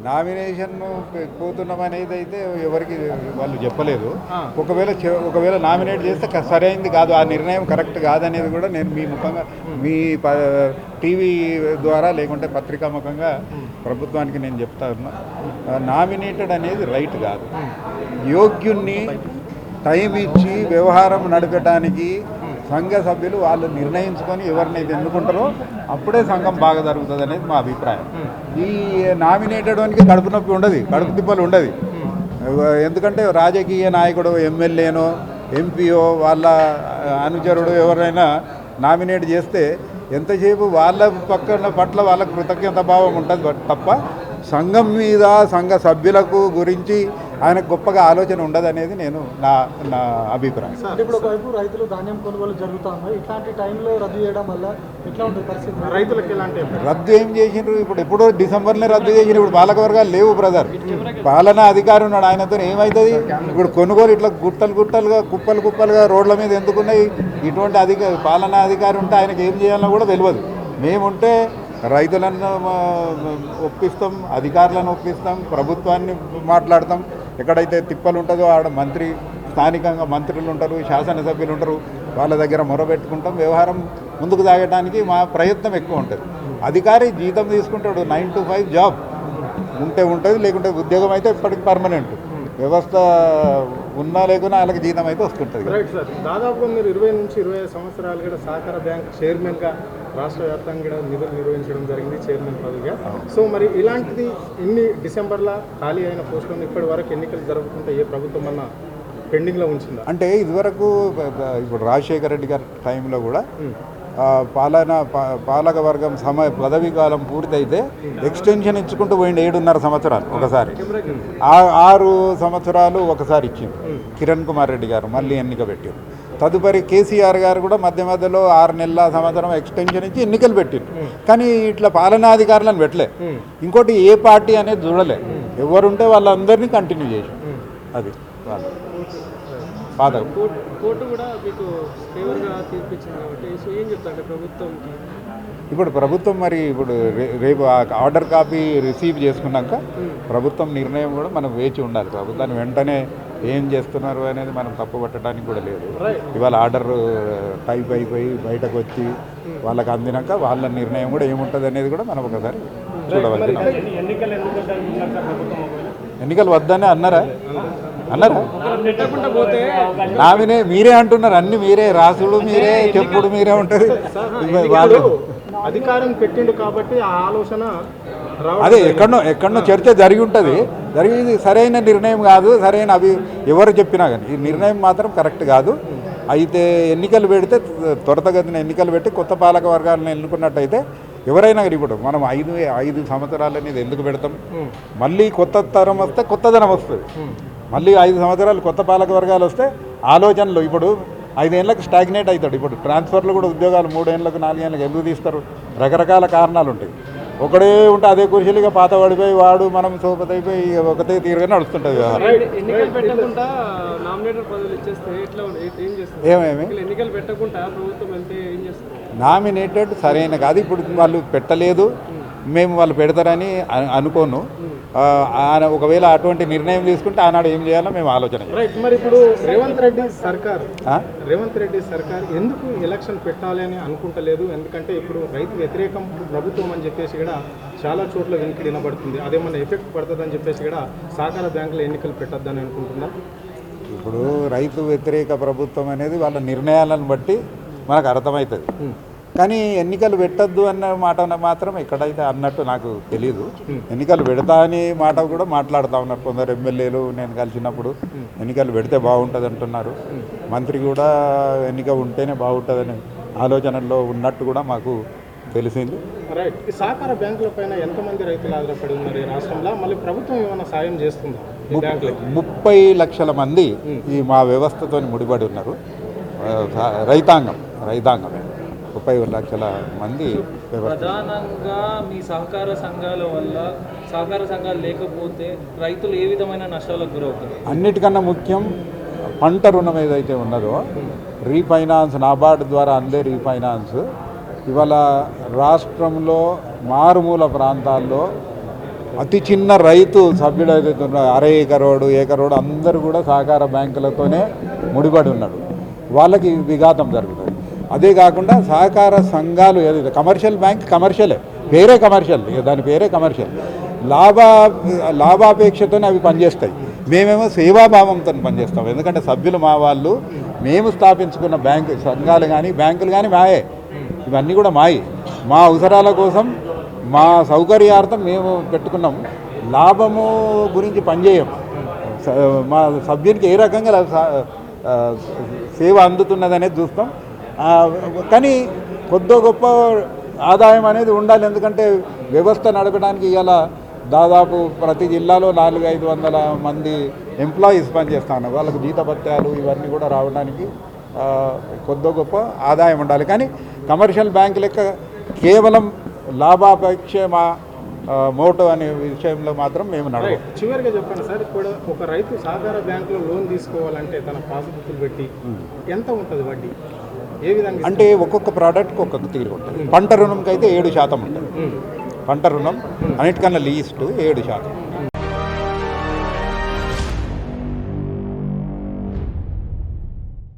Nomination పోతున్నామనేది అయితే ఎవరికి వాళ్ళు చెప్పలేదు. ఒకవేళ నామినేట్ చేస్తే సరైనది కాదు, ఆ నిర్ణయం కరెక్ట్ కాదనేది కూడా నేను మీ ముఖంగా మీ టీవీ ద్వారా లేకుంటే పత్రికా ముఖంగా ప్రభుత్వానికి నేను చెప్తా ఉన్నా. నామినేటెడ్ అనేది రైట్ కాదు. యోగ్యుణ్ణి టైం ఇచ్చి వ్యవహారం నడపడానికి సంఘ సభ్యులు వాళ్ళు నిర్ణయించుకొని ఎవరినైతే ఎన్నుకుంటారో అప్పుడే సంఘం బాగా జరుగుతుంది అనేది మా అభిప్రాయం. ఈ నామినేటెడ్ వానికి కడుపు నొప్పి ఉండదు, కడుపు తిప్పలు ఉండదు. ఎందుకంటే రాజకీయ నాయకుడు, ఎమ్మెల్యేనో ఎంపీఓ వాళ్ళ అనుచరుడు ఎవరైనా నామినేట్ చేస్తే ఎంతసేపు వాళ్ళ పట్ల వాళ్ళకు కృతజ్ఞత భావం ఉంటుంది తప్ప సంఘం మీద సంఘ సభ్యులకు గురించి ఆయనకు గొప్పగా ఆలోచన ఉండదు అనేది నేను నా అభిప్రాయం. ఇప్పుడు ఒకవైపు రైతులు ధాన్యం కొనుగోలు జరుగుతున్నాయి, ఇట్లాంటి టైంలో రద్దు చేయడం వల్ల ఎట్లా ఉంటుంది పరిస్థితి? రైతులకు ఎలాంటి రద్దు ఏం చేసిండ్రు? ఎప్పుడో డిసెంబర్లో రద్దు చేసిండ్రు. ఇప్పుడు పాలకవర్గాలు లేవు బ్రదర్, పాలనా అధికారి ఉన్నాడు, ఆయనతో ఏమవుతుంది? ఇప్పుడు కొనుగోలు ఇట్లా గుట్టలుగా కుప్పలుగా రోడ్ల మీద ఎందుకున్నాయి? ఇటువంటి పాలనా అధికారి ఉంటే ఆయనకి ఏం చేయాలో కూడా తెలియదు. మేముంటే రైతులను ఒప్పిస్తాం, అధికారులను ఒప్పిస్తాం, ప్రభుత్వాన్ని మాట్లాడతాం. ఎక్కడైతే తిప్పలు ఉంటుందో ఆడ స్థానికంగా మంత్రులు ఉంటారు, శాసనసభ్యులు ఉంటారు, వాళ్ళ దగ్గర మొరబెట్టుకుంటాం. వ్యవహారం ముందుకు సాగడానికి మా ప్రయత్నం ఎక్కువ ఉంటుంది. అధికారి జీతం తీసుకుంటాడు, 9 to 5 జాబ్ ఉంటే ఉంటుంది, లేకుంటే ఉద్యోగం అయితే ఇప్పటికి పర్మనెంట్. వ్యవస్థ ఉన్నా లేకున్నా వాళ్ళకి జీతం అయితే వస్తుంటుంది. రైట్ సార్, దాదాపుగా మీరు 20 నుంచి 25 సంవత్సరాలు కూడా సహకార బ్యాంక్ చైర్మన్గా రాష్ట్ర వ్యాప్తంగా నిధులు నిర్వహించడం జరిగింది, చైర్మన్ పదవిగా. సో మరి ఇలాంటిది ఇన్ని డిసెంబర్లో ఖాళీ అయిన పోస్టులను ఇప్పటి వరకు ఎన్నికలు జరుగుతుంటే ఏ ప్రభుత్వం అన్న పెండింగ్లో ఉంచిందా? అంటే ఇదివరకు ఇప్పుడు రాజశేఖర రెడ్డి గారి టైంలో కూడా పాలక వర్గం పదవీ కాలం పూర్తయితే ఎక్స్టెన్షన్ ఇచ్చుకుంటూ పోయింది 7.5 సంవత్సరాలు ఒకసారి, 6 సంవత్సరాలు ఒకసారి ఇచ్చింది కిరణ్ కుమార్ రెడ్డి గారు, మళ్ళీ ఎన్నిక పెట్టారు. తదుపరి కేసీఆర్ గారు కూడా మధ్యలో 6 నెలల సంవత్సరం ఎక్స్టెన్షన్ ఇచ్చి ఎన్నికలు పెట్టారు. కానీ ఇట్లా పాలనాధికారులను పెట్టలే. ఇంకోటి ఏ పార్టీ అనేది చూడలే, ఎవరుంటే వాళ్ళందరినీ కంటిన్యూ చేసి అది వాళ్ళు కోర్టు కూడా మీకు ఫేవర్గా తీర్పిచ్చింది కాబట్టి సో ఏం చెప్తారు ప్రభుత్వంకి? ఇప్పుడు ప్రభుత్వం మరి రేపు ఆర్డర్ కాపీ రిసీవ్ చేసుకున్నాక ప్రభుత్వం నిర్ణయం కూడా మనం వేచి ఉండాలి. ప్రభుత్వాన్ని వెంటనే ఏం చేస్తున్నారు అనేది మనం తప్పు పట్టడానికి కూడా లేదు. ఇవాళ ఆర్డర్ టైప్ అయిపోయి బయటకు వచ్చి వాళ్ళకి అందినాక వాళ్ళ నిర్ణయం కూడా ఏముంటుంది అనేది కూడా మనం ఒకసారి చూడవలసిన. ఎన్నికలు వద్దనే అన్నారా? మీరే అంటున్నారు, అన్ని మీరే రాసుడు మీరే చెప్పుడు మీరే ఉంటుంది. అధికారం పెట్టిండు కాబట్టి ఆ ఆలోచన అదే ఎక్కడనో చర్చ జరిగి ఉంటుంది. ఇది సరైన నిర్ణయం కాదు, ఎవరు చెప్పినా కానీ ఈ నిర్ణయం మాత్రం కరెక్ట్ కాదు. అయితే ఎన్నికలు పెడితే త్వరితగతిన ఎన్నికలు పెట్టి కొత్త పాలక వర్గాలను ఎన్నుకున్నట్టయితే ఎవరైనా కానీ ఇప్పుడు మనం 5 సంవత్సరాలు అనేది ఎందుకు పెడతాం? మళ్ళీ కొత్త తరం వస్తే కొత్తదనం వస్తుంది. మళ్ళీ 5 సంవత్సరాలు కొత్త పాలక వర్గాలు వస్తే ఆలోచనలు ఇప్పుడు 5 ఏళ్ళకి స్టాగ్నేట్ అవుతాడు. ఇప్పుడు ట్రాన్స్ఫర్లు కూడా ఉద్యోగాలు 3 ఏళ్ళకు 4 ఏళ్ళకి ఎందుకు తీస్తారు? రకరకాల కారణాలు ఉంటాయి. ఒకడే ఉంటే అదే కుర్చీలుగా పాత పడిపోయి వాడు మనం సోపతి అయిపోయి ఒకటే తీరుగా నడుస్తుంటుంది. నామినేటెడ్ సరైన కాదు. ఇప్పుడు వాళ్ళు పెట్టలేదు, మేము వాళ్ళు పెడతారని అనుకోను. ఒకవేళ అటువంటి నిర్ణయం తీసుకుంటే ఆనాడు ఏం చేయాలో మేము ఆలోచన. మరి ఇప్పుడు రేవంత్ రెడ్డి సర్కార్ ఎందుకు ఎలక్షన్ పెట్టాలి అని అనుకుంటలేదు? ఎందుకంటే ఇప్పుడు రైతు వ్యతిరేకం ప్రభుత్వం అని చెప్పేసి కూడా చాలా చోట్ల వెనక్కి వినబడుతుంది. అదేమన్నా ఎఫెక్ట్ పడుతుందని చెప్పేసి కూడా సహకార బ్యాంకులో ఎన్నికలు పెట్టద్దని అనుకుంటున్నా. ఇప్పుడు రైతు వ్యతిరేక ప్రభుత్వం అనేది వాళ్ళ నిర్ణయాలను బట్టి మనకు అర్థమవుతుంది. కానీ ఎన్నికలు పెట్టద్దు అన్న మాట మాత్రం ఎక్కడైతే అన్నట్టు నాకు తెలీదు. ఎన్నికలు పెడతా అని మాట కూడా మాట్లాడుతూ ఉన్నారు కొందరు ఎమ్మెల్యేలు. నేను కలిసినప్పుడు ఎన్నికలు పెడితే బాగుంటుంది అంటున్నారు. మంత్రి కూడా ఎన్నిక ఉంటేనే బాగుంటుందని ఆలోచనల్లో ఉన్నట్టు కూడా మాకు తెలిసింది. రైట్, ఈ సహకార బ్యాంకుల పైన ఎంతమంది రైతులు ఆధారపడి ఉన్నారు ఈ రాష్ట్రంలో? మళ్ళీ ప్రభుత్వం ఏమైనా సాయం చేస్తుందా? 30 లక్షల మంది ఈ మా వ్యవస్థతో ముడిపడి ఉన్నారు. రైతాంగం 30 లక్షల మంది. ప్రధానంగా మీ సహకార సంఘాల వల్ల, సహకార సంఘాలు లేకపోతే రైతులు ఏ విధమైన నష్టాలకు గురవుతారు? అన్నిటికన్నా ముఖ్యం పంట రుణం ఏదైతే ఉన్నదో రీఫైనాన్స్, నాబార్డు ద్వారా అందే రీఫైనాన్స్ ఇవాళ రాష్ట్రంలో మారుమూల ప్రాంతాల్లో అతి చిన్న రైతు సభ్యుడు ఏదైతే ఉన్నాడో, అర ఏకరోడు అందరూ కూడా సహకార బ్యాంకులతోనే ముడిపడి ఉన్నాడు. వాళ్ళకి విఘాతం జరుగుతుంది. అదే కాకుండా సహకార సంఘాలు ఏదైతే కమర్షియల్ బ్యాంక్ కమర్షియలే, పేరే కమర్షియల్, ఇక దాని పేరే కమర్షియల్. లాభాపేక్షతోనే అవి పనిచేస్తాయి. మేమేమో సేవాభావంతో పనిచేస్తాం. ఎందుకంటే సభ్యులు మా వాళ్ళు, మేము స్థాపించుకున్న బ్యాంకు సంఘాలు కానీ బ్యాంకులు కానీ మాయే, ఇవన్నీ కూడా మాయి. మా అవసరాల కోసం మా సౌకర్యార్థం మేము పెట్టుకున్నాం. లాభము గురించి పనిచేయం. మా సభ్యునికి ఏ రకంగా సేవ అందుతున్నదనేది చూస్తాం. కానీ కొద్ది గొప్ప ఆదాయం అనేది ఉండాలి. ఎందుకంటే వ్యవస్థ నడపడానికి ఇలా దాదాపు ప్రతి జిల్లాలో 400-500 మంది ఎంప్లాయీస్ పనిచేస్తాను. వాళ్ళకు జీతభత్యాలు ఇవన్నీ కూడా రావడానికి కొద్ది గొప్ప ఆదాయం ఉండాలి. కానీ కమర్షియల్ బ్యాంక్ లెక్క కేవలం లాభాపేక్ష మా మోటో అనే విషయంలో మాత్రం మేము నడవం. చివరిగా చెప్పండి సార్, ఇప్పుడు ఒక రైతు సహకార బ్యాంకులో లోన్ తీసుకోవాలంటే తన పాస్బుక్లు పెట్టి ఎంత ఉంటుంది వడ్డీ, ఏ విధంగా? అంటే ఒక్కొక్క ప్రోడక్ట్కి ఒక్కొక్క తీరు ఉంటుంది. పంట రుణంకి అయితే 7% ఉంటుంది. పంట రుణం అన్నిటికన్నా లీస్ట్ 7%.